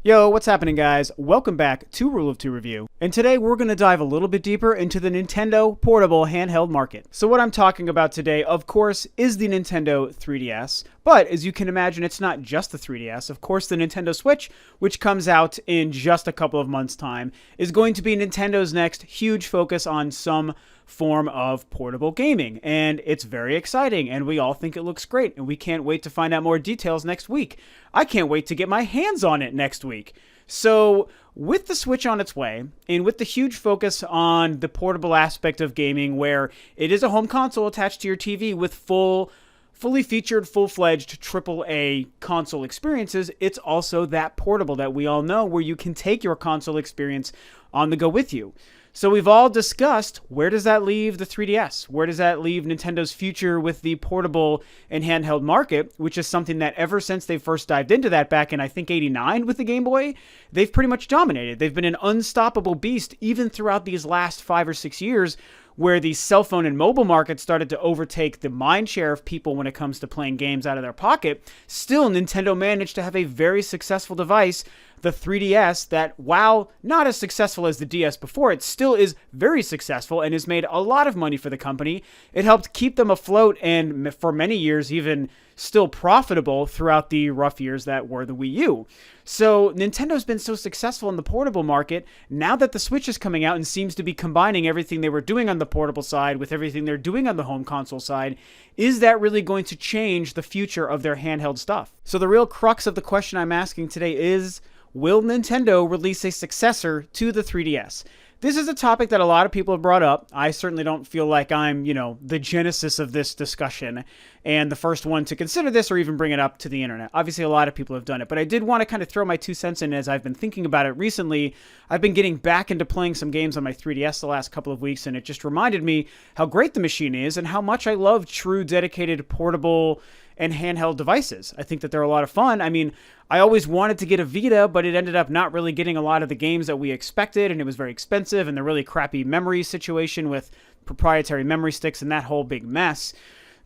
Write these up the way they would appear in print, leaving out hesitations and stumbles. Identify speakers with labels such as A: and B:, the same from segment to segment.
A: Yo, what's happening, guys? Welcome back to Rule of Two Review. And today we're going to dive a little bit deeper into the Nintendo portable handheld market. So what I'm talking about today, of course, is the Nintendo 3DS. But as you can imagine, it's not just the 3DS. Of course, the Nintendo Switch, which comes out in just a couple of months' time, is going to be Nintendo's next huge focus on some form of portable gaming, and it's very exciting, and we all think it looks great, and we can't wait to find out more details next week. I can't wait to get my hands on it next week. So with the Switch on its way, and with the huge focus on the portable aspect of gaming, where it is a home console attached to your TV with fully featured, full-fledged AAA console experiences, it's also that portable that we all know, where you can take your console experience on the go with you. So we've all discussed, where does that leave the 3DS? Where does that leave Nintendo's future with the portable and handheld market, which is something that ever since they first dived into that back in, I think, '89 with the Game Boy, they've pretty much dominated. They've been an unstoppable beast even throughout these last 5 or 6 years, where the cell phone and mobile market started to overtake the mind share of people when it comes to playing games out of their pocket. Still, Nintendo managed to have a very successful device, the 3DS, that, while not as successful as the DS before, it still is very successful and has made a lot of money for the company. It helped keep them afloat and, for many years, even still profitable throughout the rough years that were the Wii U. So Nintendo's been so successful in the portable market. Now that the Switch is coming out and seems to be combining everything they were doing on the portable side with everything they're doing on the home console side, is that really going to change the future of their handheld stuff? So the real crux of the question I'm asking today is, will Nintendo release a successor to the 3DS? This is a topic that a lot of people have brought up. I certainly don't feel like I'm, the genesis of this discussion and the first one to consider this or even bring it up to the internet. Obviously, a lot of people have done it, but I did want to kind of throw my 2 cents in as I've been thinking about it recently. I've been getting back into playing some games on my 3DS the last couple of weeks, and it just reminded me how great the machine is and how much I love true dedicated portable and handheld devices. I think that they're a lot of fun. I mean, I always wanted to get a Vita, but it ended up not really getting a lot of the games that we expected, and it was very expensive, and the really crappy memory situation with proprietary memory sticks and that whole big mess.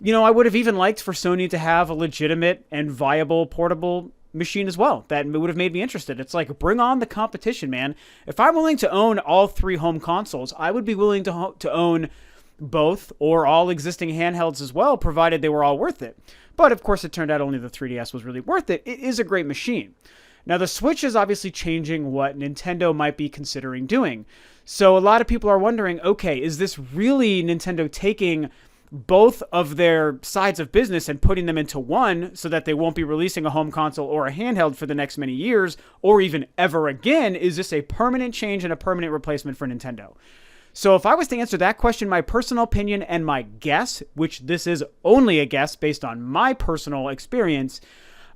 A: I would have even liked for Sony to have a legitimate and viable portable machine as well. That would have made me interested. It's like, bring on the competition, man. If I'm willing to own all 3 home consoles, I would be willing to own both or all existing handhelds as well, provided they were all worth it. But of course, it turned out only the 3DS was really worth it. It is a great machine. Now, the Switch is obviously changing what Nintendo might be considering doing. So a lot of people are wondering, okay, is this really Nintendo taking both of their sides of business and putting them into one so that they won't be releasing a home console or a handheld for the next many years or even ever again? Is this a permanent change and a permanent replacement for Nintendo? So if I was to answer that question, my personal opinion and my guess, which this is only a guess based on my personal experience,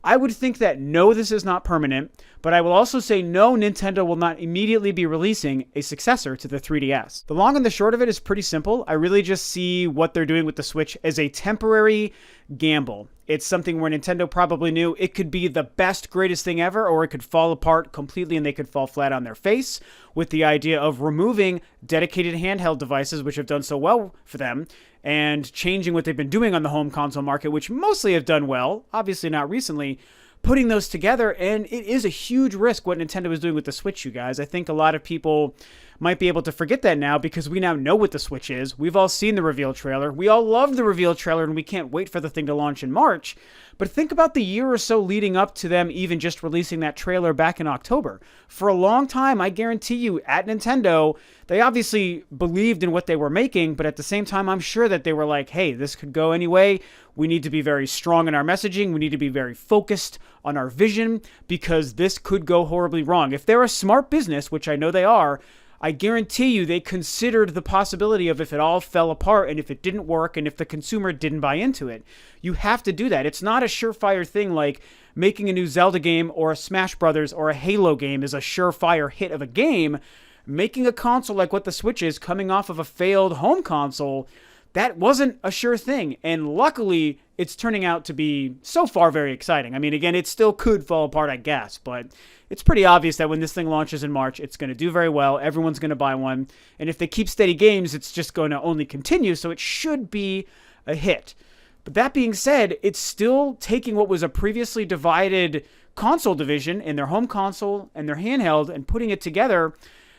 A: I would think that no, this is not permanent, but I will also say no, Nintendo will not immediately be releasing a successor to the 3DS. The long and the short of it is pretty simple. I really just see what they're doing with the Switch as a temporary gamble. It's something where Nintendo probably knew it could be the best, greatest thing ever, or it could fall apart completely and they could fall flat on their face, with the idea of removing dedicated handheld devices, which have done so well for them, and changing what they've been doing on the home console market, which mostly have done well, obviously not recently, putting those together. And it is a huge risk what Nintendo is doing with the Switch, you guys. I think a lot of people might be able to forget that now because we now know what the Switch is. We've all seen the reveal trailer. We all love the reveal trailer, and we can't wait for the thing to launch in March. But think about the year or so leading up to them even just releasing that trailer back in October. For a long time, I guarantee you, at Nintendo, they obviously believed in what they were making, but at the same time, I'm sure that they were like, hey, this could go anyway. We need to be very strong in our messaging. We need to be very focused on our vision because this could go horribly wrong. If they're a smart business, which I know they are, I guarantee you they considered the possibility of if it all fell apart and if it didn't work and if the consumer didn't buy into it. You have to do that. It's not a surefire thing like making a new Zelda game or a Smash Brothers or a Halo game is a surefire hit of a game. Making a console like what the Switch is, coming off of a failed home console, that wasn't a sure thing. And luckily, it's turning out to be so far very exciting. I mean, again, it still could fall apart, I guess, but it's pretty obvious that when this thing launches in March, it's going to do very well. Everyone's going to buy one. And if they keep steady games, it's just going to only continue. So it should be a hit. But that being said, it's still taking what was a previously divided console division and their home console and their handheld and putting it together.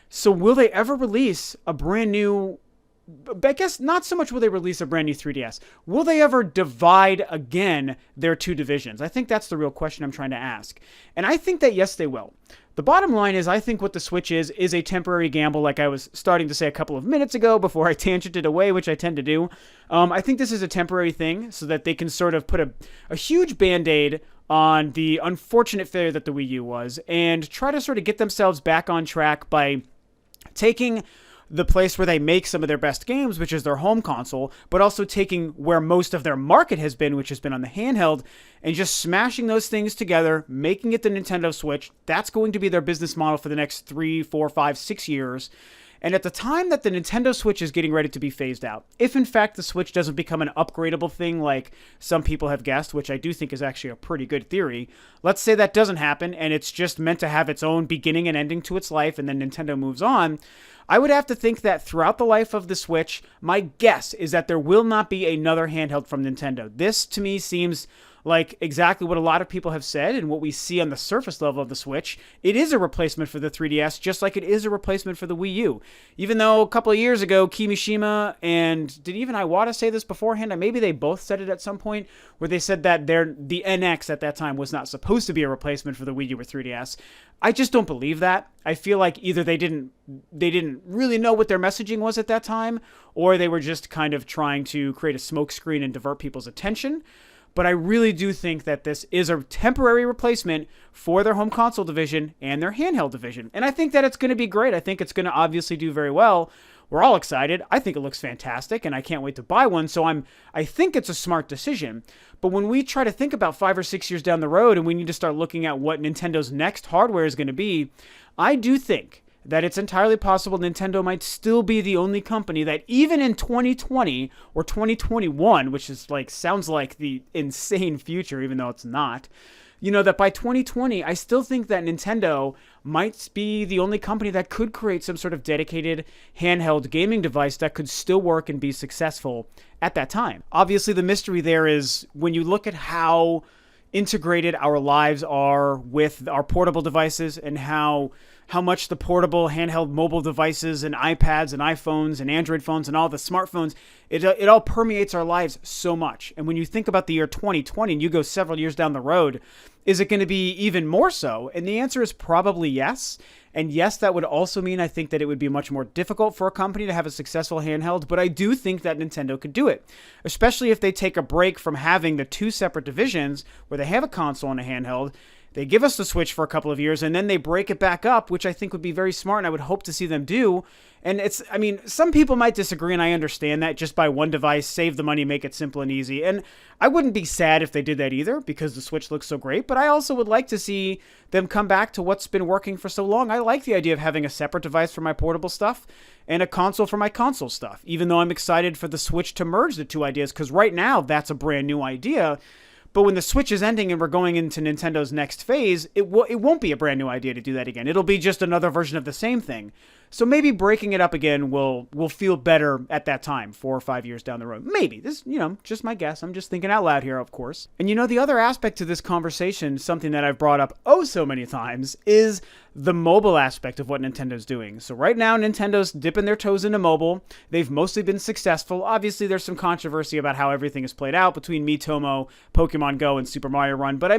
A: So will they ever release a brand new, I guess not so much will they release a brand new 3DS. Will they ever divide again their two divisions? I think that's the real question I'm trying to ask. And I think that yes, they will. The bottom line is I think what the Switch is a temporary gamble, like I was starting to say a couple of minutes ago before I tangented away, which I tend to do. I think this is a temporary thing so that they can sort of put a huge Band-Aid on the unfortunate failure that the Wii U was and try to sort of get themselves back on track by taking the place where they make some of their best games, which is their home console, but also taking where most of their market has been, which has been on the handheld, and just smashing those things together, making it the Nintendo Switch. That's going to be their business model for the next 3, 4, 5, 6 years. And at the time that the Nintendo Switch is getting ready to be phased out, if in fact the Switch doesn't become an upgradable thing like some people have guessed, which I do think is actually a pretty good theory, let's say that doesn't happen and it's just meant to have its own beginning and ending to its life and then Nintendo moves on, I would have to think that throughout the life of the Switch, my guess is that there will not be another handheld from Nintendo. This, to me, seems like exactly what a lot of people have said and what we see on the surface level of the Switch. It is a replacement for the 3DS, just like it is a replacement for the Wii U. Even though a couple of years ago, Kimishima and did even Iwata say this beforehand? Maybe they both said it at some point, where they said that the NX at that time was not supposed to be a replacement for the Wii U or 3DS. I just don't believe that. I feel like either they didn't really know what their messaging was at that time, or they were just kind of trying to create a smokescreen and divert people's attention. But I really do think that this is a temporary replacement for their home console division and their handheld division. And I think that it's going to be great. I think it's going to obviously do very well. We're all excited. I think it looks fantastic, and I can't wait to buy one. So I think it's a smart decision. But when we try to think about 5 or 6 years down the road and we need to start looking at what Nintendo's next hardware is going to be, I do think that it's entirely possible Nintendo might still be the only company that even in 2020 or 2021, which is sounds like the insane future, even though it's not, that by 2020, I still think that Nintendo might be the only company that could create some sort of dedicated handheld gaming device that could still work and be successful at that time. Obviously, the mystery there is when you look at how integrated our lives are with our portable devices and how much the portable handheld mobile devices and iPads and iPhones and Android phones and all the smartphones, it all permeates our lives so much. And when you think about the year 2020 and you go several years down the road, is it going to be even more so? And the answer is probably yes. And yes, that would also mean I think that it would be much more difficult for a company to have a successful handheld, but I do think that Nintendo could do it, especially if they take a break from having the two separate divisions where they have a console and a handheld. They give us the Switch for a couple of years, and then they break it back up, which I think would be very smart, and I would hope to see them do. And some people might disagree, and I understand that. Just buy one device, save the money, make it simple and easy. And I wouldn't be sad if they did that either, because the Switch looks so great, but I also would like to see them come back to what's been working for so long. I like the idea of having a separate device for my portable stuff and a console for my console stuff, even though I'm excited for the Switch to merge the two ideas, because right now, that's a brand new idea. But when the Switch is ending and we're going into Nintendo's next phase, it won't be a brand new idea to do that again. It'll be just another version of the same thing. So maybe breaking it up again will feel better at that time, 4 or 5 years down the road. Maybe. This, just my guess. I'm just thinking out loud here, of course. And the other aspect to this conversation, something that I've brought up so many times, is the mobile aspect of what Nintendo's doing. So right now, Nintendo's dipping their toes into mobile. They've mostly been successful. Obviously, there's some controversy about how everything is played out between Miitomo, Pokemon Go, and Super Mario Run. But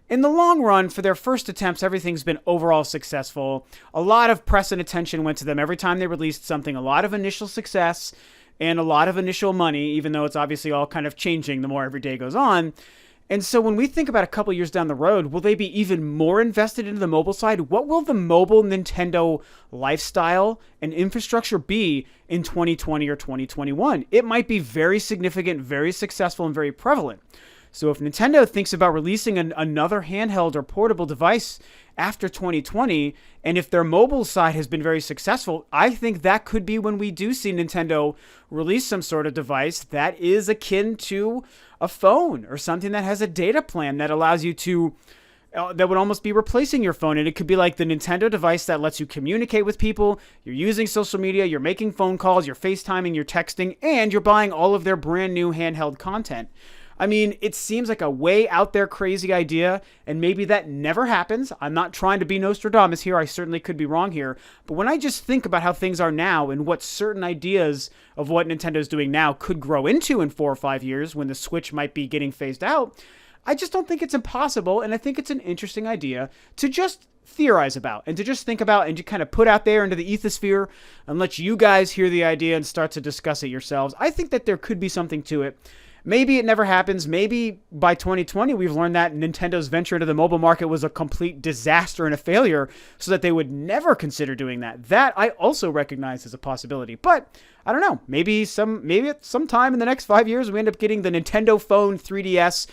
A: in the long run, for their first attempts, everything's been overall successful. A lot of press and attention went to them every time they released something. A lot of initial success and a lot of initial money, even though it's obviously all kind of changing the more every day goes on. And so when we think about a couple years down the road, will they be even more invested into the mobile side? What will the mobile Nintendo lifestyle and infrastructure be in 2020 or 2021? It might be very significant, very successful, and very prevalent. So if Nintendo thinks about releasing another handheld or portable device after 2020, and if their mobile side has been very successful, I think that could be when we do see Nintendo release some sort of device that is akin to a phone or something that has a data plan that allows you to that would almost be replacing your phone. And it could be like the Nintendo device that lets you communicate with people. You're using social media, you're making phone calls, you're FaceTiming, you're texting, and you're buying all of their brand new handheld content. I mean, it seems like a way out there crazy idea, and maybe that never happens. I'm not trying to be Nostradamus here. I certainly could be wrong here. But when I just think about how things are now and what certain ideas of what Nintendo's doing now could grow into in 4 or 5 years when the Switch might be getting phased out, I just don't think it's impossible, and I think it's an interesting idea to just theorize about and to just think about and to kind of put out there into the ethosphere and let you guys hear the idea and start to discuss it yourselves. I think that there could be something to it. Maybe it never happens. Maybe by 2020, we've learned that Nintendo's venture into the mobile market was a complete disaster and a failure so that they would never consider doing that. That I also recognize as a possibility. But I don't know. Maybe at some time in the next 5 years, we end up getting the Nintendo Phone 3DS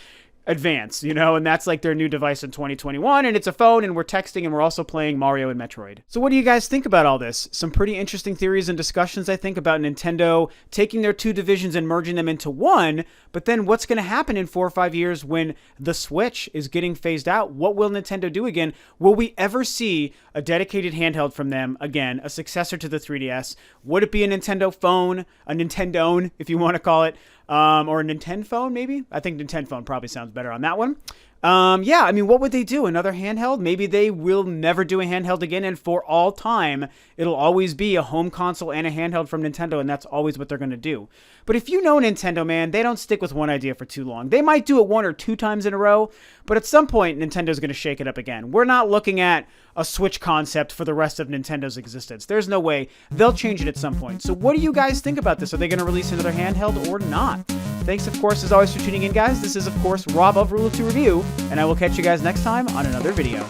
A: Advance, and that's like their new device in 2021, and it's a phone, and we're texting, and we're also playing Mario and Metroid. So what do you guys think about all this? Some pretty interesting theories and discussions, I think, about Nintendo taking their two divisions and merging them into one, but then what's going to happen in 4 or 5 years when the Switch is getting phased out? What will Nintendo do again? Will we ever see a dedicated handheld from them again, a successor to the 3DS? Would it be a Nintendo phone, a Nintendone, if you want to call it, or a Nintendo phone, maybe? I think Nintendo phone probably sounds better on that one. Yeah, I mean, what would they do? Another handheld? Maybe they will never do a handheld again, and for all time, it'll always be a home console and a handheld from Nintendo, and that's always what they're going to do. But if you know Nintendo, man, they don't stick with one idea for too long. They might do it 1 or 2 times in a row, but at some point, Nintendo's going to shake it up again. We're not looking at a Switch concept for the rest of Nintendo's existence. There's no way. They'll change it at some point. So what do you guys think about this? Are they going to release another handheld or not? Thanks, of course, as always, for tuning in, guys. This is, of course, Rob of Rule of Two Review, and I will catch you guys next time on another video.